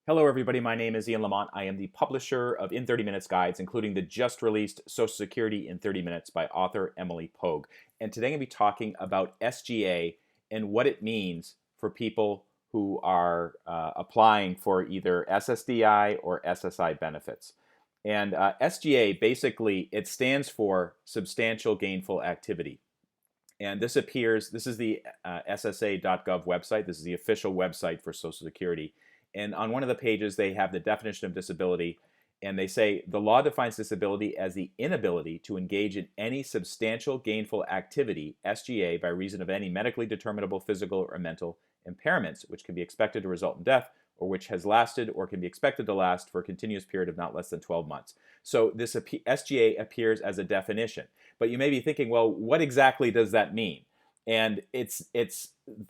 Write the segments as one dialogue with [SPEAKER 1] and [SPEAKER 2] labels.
[SPEAKER 1] Hello, everybody. My name is Ian Lamont. I am the publisher of In 30 Minutes Guides, including the just released Social Security in 30 Minutes by author Emily Pogue. And today I'm going to be talking about SGA and what it means for people who are applying for either SSDI or SSI benefits. And SGA, basically, it stands for Substantial Gainful Activity. And this is the SSA.gov website. This is the official website for Social Security. And on one of the pages, they have the definition of disability. And they say the law defines disability as the inability to engage in any substantial gainful activity, SGA, by reason of any medically determinable physical or mental impairments, which can be expected to result in death, or which has lasted or can be expected to last for a continuous period of not less than 12 months. So this SGA appears as a definition. But you may be thinking, well, what exactly does that mean? And it's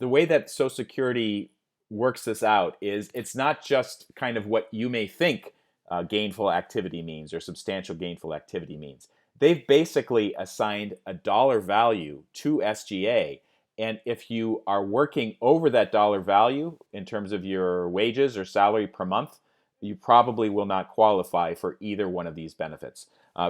[SPEAKER 1] the way that Social Security works this out is it's not just kind of what you may think gainful activity means or substantial gainful activity means. They've basically assigned a dollar value to SGA. And if you are working over that dollar value in terms of your wages or salary per month, you probably will not qualify for either one of these benefits.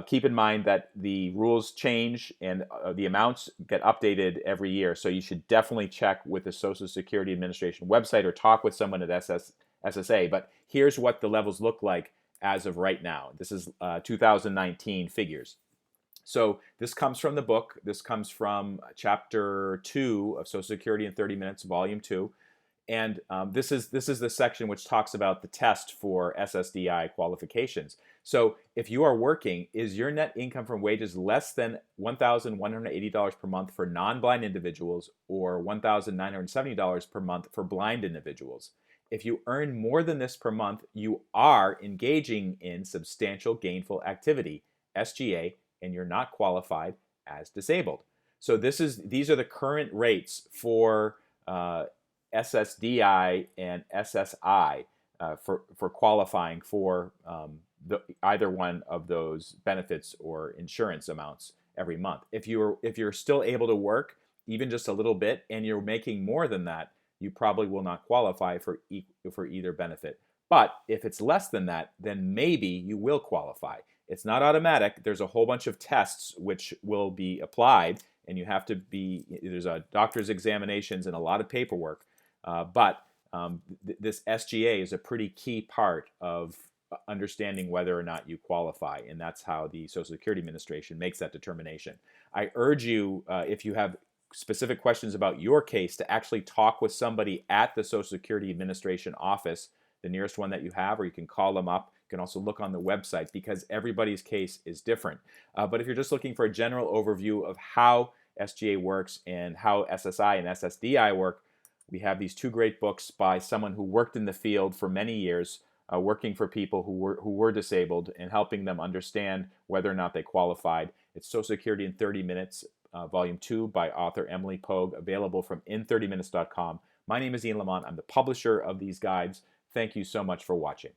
[SPEAKER 1] Keep in mind that the rules change and the amounts get updated every year, so you should definitely check with the Social Security Administration website or talk with someone at SSA. But here's what the levels look like as of right now. This is 2019 figures. So this comes from the book. This comes from Chapter 2 of Social Security in 30 Minutes, Volume 2. And this is the section which talks about the test for SSDI qualifications. So if you are working, is your net income from wages less than $1,180 per month for non-blind individuals or $1,970 per month for blind individuals? If you earn more than this per month, you are engaging in substantial gainful activity, SGA, and you're not qualified as disabled. So these are the current rates for SSDI and SSI for qualifying for either one of those benefits or insurance amounts every month. If you're still able to work even just a little bit and you're making more than that, you probably will not qualify for either benefit. But if it's less than that, then maybe you will qualify. It's not automatic. There's a whole bunch of tests which will be applied, and there's a doctor's examinations and a lot of paperwork. But this SGA is a pretty key part of understanding whether or not you qualify, and that's how the Social Security Administration makes that determination. I urge you, if you have specific questions about your case, to actually talk with somebody at the Social Security Administration office, the nearest one that you have, or you can call them up. You can also look on the website because everybody's case is different. But if you're just looking for a general overview of how SGA works and how SSI and SSDI work, we have these two great books by someone who worked in the field for many years, working for people who were disabled and helping them understand whether or not they qualified. It's Social Security in 30 Minutes, Volume 2 by author Emily Pogue, available from in30minutes.com. My name is Ian Lamont. I'm the publisher of these guides. Thank you so much for watching.